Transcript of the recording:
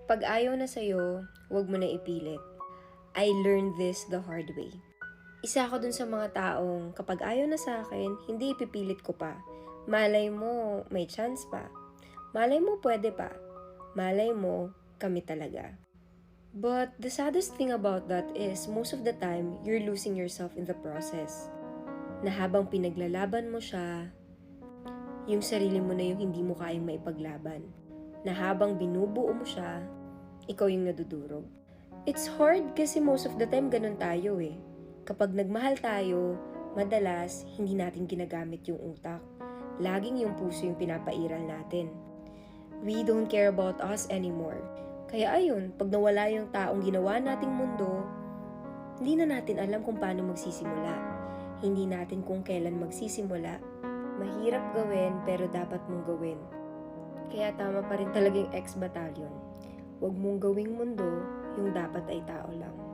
Pag ayaw na sa'yo, huwag mo na ipilit. I learned this the hard way. Isa ako dun sa mga taong kapag ayaw na sa akin, hindi ipipilit ko pa. Malay mo, may chance pa. Malay mo, pwede pa. Malay mo, kami talaga. But the saddest thing about that is most of the time, you're losing yourself in the process. Na habang pinaglalaban mo siya, yung sarili mo na yung hindi mo kayang maipaglaban. Na habang binubuo mo siya, ikaw yung nadudurog. It's hard kasi most of the time ganun tayo eh. Kapag nagmahal tayo, madalas hindi natin ginagamit yung utak. Laging yung puso yung pinapairal natin. We don't care about us anymore. Kaya ayun, pag nawala yung taong ginawa nating mundo, hindi na natin alam kung paano magsisimula. Hindi natin kung kailan magsisimula. Mahirap gawin pero dapat mong gawin. Kaya tama pa rin talagang ex-batalyon. Huwag mong gawing mundo, yung dapat ay tao lang.